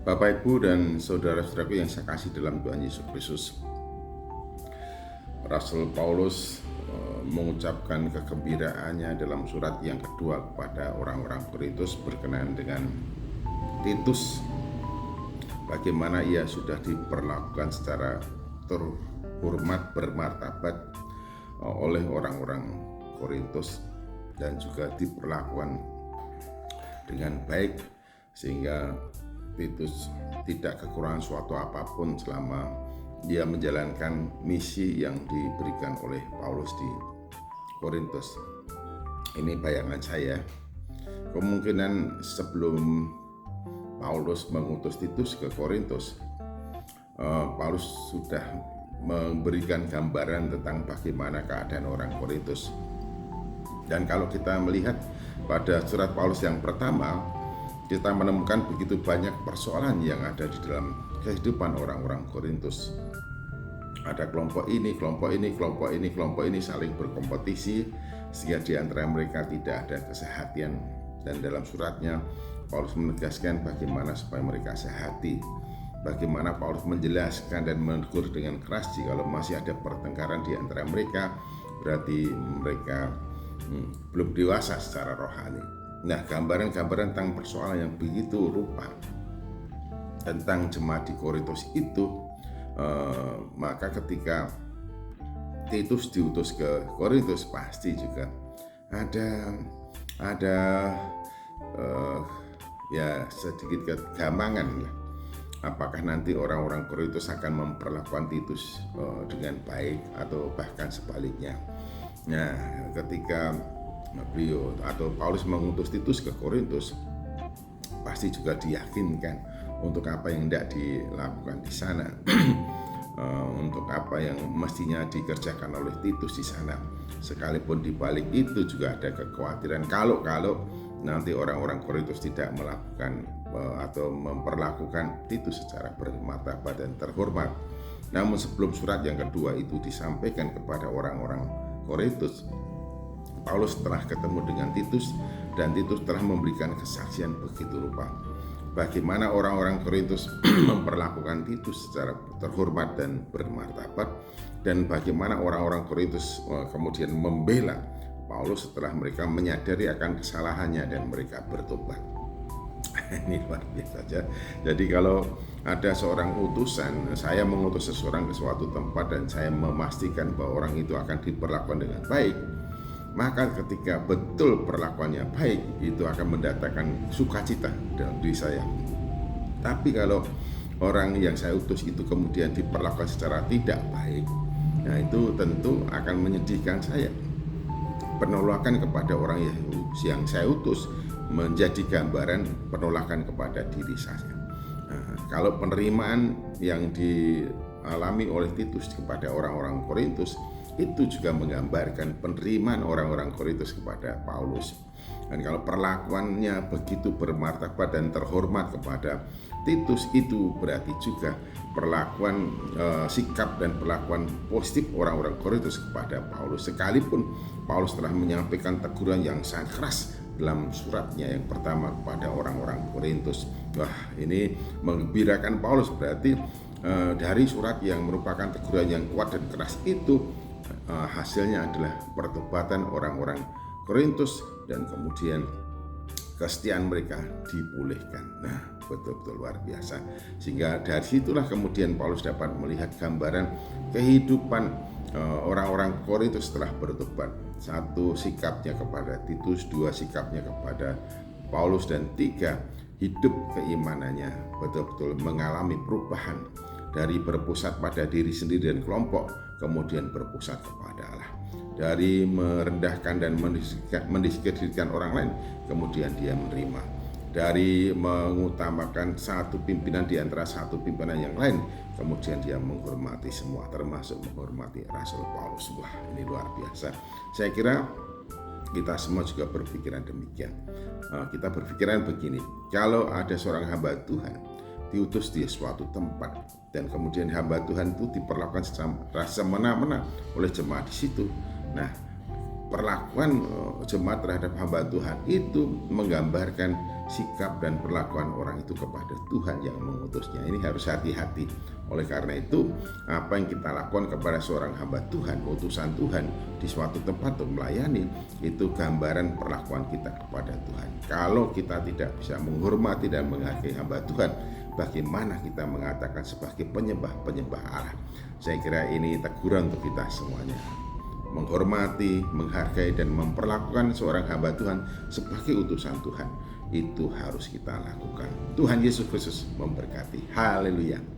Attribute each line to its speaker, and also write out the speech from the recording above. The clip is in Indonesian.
Speaker 1: Bapak, Ibu, dan saudara-saudaraku yang saya kasih dalam Tuhan Yesus Kristus, Rasul Paulus mengucapkan kegembiraannya dalam surat yang kedua kepada orang-orang Korintus berkenaan dengan Titus, bagaimana ia sudah diperlakukan secara terhormat, bermartabat oleh orang-orang Korintus, dan juga diperlakukan dengan baik sehingga Titus tidak kekurangan suatu apapun selama dia menjalankan misi yang diberikan oleh Paulus di Korintus. Ini bayangan saya, kemungkinan sebelum Paulus mengutus Titus ke Korintus, Paulus sudah memberikan gambaran tentang bagaimana keadaan orang Korintus. Dan kalau kita melihat pada surat Paulus yang pertama, kita menemukan begitu banyak persoalan yang ada di dalam kehidupan orang-orang Korintus. Ada kelompok ini, kelompok ini, kelompok ini, kelompok ini saling berkompetisi sehingga di antara mereka tidak ada kesehatian. Dan dalam suratnya Paulus menegaskan bagaimana supaya mereka sehati. Bagaimana Paulus menjelaskan dan menegur dengan keras jika masih ada pertengkaran di antara mereka, berarti mereka belum dewasa secara rohani. Nah, gambaran-gambaran tentang persoalan yang begitu rupa tentang jemaat di Korintus itu, maka ketika Titus diutus ke Korintus pasti juga ada ya sedikit kegamangan. Apakah nanti orang-orang Korintus akan memperlakukan Titus dengan baik atau bahkan sebaliknya. Nah, ketika beliau atau Paulus mengutus Titus ke Korintus, pasti juga diyakinkan untuk apa yang tidak dilakukan di sana, untuk apa yang mestinya dikerjakan oleh Titus di sana. Sekalipun di balik itu juga ada kekhawatiran kalau nanti orang-orang Korintus tidak melakukan atau memperlakukan Titus secara bermartabat dan terhormat. Namun sebelum surat yang kedua itu disampaikan kepada orang-orang Korintus, Paulus telah ketemu dengan Titus, dan Titus telah memberikan kesaksian begitu rupa bagaimana orang-orang Korintus memperlakukan Titus secara terhormat dan bermartabat, dan bagaimana orang-orang Korintus kemudian membela Paulus setelah mereka menyadari akan kesalahannya dan mereka bertobat. Ini luar biasa saja. Jadi kalau ada seorang utusan, saya mengutus seseorang ke suatu tempat dan saya memastikan bahwa orang itu akan diperlakukan dengan baik, maka ketika betul perlakuannya baik, itu akan mendatangkan sukacita dalam diri saya. Tapi kalau orang yang saya utus itu kemudian diperlakukan secara tidak baik, nah itu tentu akan menyedihkan saya. Penolakan kepada orang yang saya utus menjadi gambaran penolakan kepada diri saya. Nah, kalau penerimaan yang dialami oleh Titus kepada orang-orang Korintus itu juga menggambarkan penerimaan orang-orang Korintus kepada Paulus. Dan kalau perlakuannya begitu bermartabat dan terhormat kepada Titus, itu berarti juga perlakuan sikap dan perlakuan positif orang-orang Korintus kepada Paulus. Sekalipun Paulus telah menyampaikan teguran yang sangat keras dalam suratnya yang pertama kepada orang-orang Korintus. Wah, ini menggembirakan Paulus, berarti dari surat yang merupakan teguran yang kuat dan keras itu, hasilnya adalah pertobatan orang-orang Korintus dan kemudian kesetiaan mereka dipulihkan. Nah, betul-betul luar biasa. Sehingga dari situlah kemudian Paulus dapat melihat gambaran kehidupan orang-orang Korintus setelah bertobat. Satu, sikapnya kepada Titus; dua, sikapnya kepada Paulus; dan tiga, hidup keimanannya betul-betul mengalami perubahan dari berpusat pada diri sendiri dan kelompok, kemudian berpusat kepada Allah. Dari merendahkan dan mendiskreditkan orang lain, kemudian dia menerima. Dari mengutamakan satu pimpinan di antara satu pimpinan yang lain, kemudian dia menghormati semua, termasuk menghormati Rasul Paulus. Wah, ini luar biasa. Saya kira kita semua juga berpikiran demikian. Kita berpikiran begini, kalau ada seorang hamba Tuhan diutus di suatu tempat dan kemudian hamba Tuhan itu diperlakukan secara semena-mena oleh jemaat di situ. Nah, perlakuan jemaat terhadap hamba Tuhan itu menggambarkan sikap dan perlakuan orang itu kepada Tuhan yang mengutusnya. Ini harus hati-hati. Oleh karena itu, apa yang kita lakukan kepada seorang hamba Tuhan, utusan Tuhan di suatu tempat untuk melayani, itu gambaran perlakuan kita kepada Tuhan. Kalau kita tidak bisa menghormati dan menghargai hamba Tuhan, bagaimana kita mengatakan sebagai penyembah Allah? Saya kira ini teguran untuk kita semuanya. Menghormati, menghargai, dan memperlakukan seorang hamba Tuhan sebagai utusan Tuhan, itu harus kita lakukan. Tuhan Yesus Kristus memberkati. Haleluya.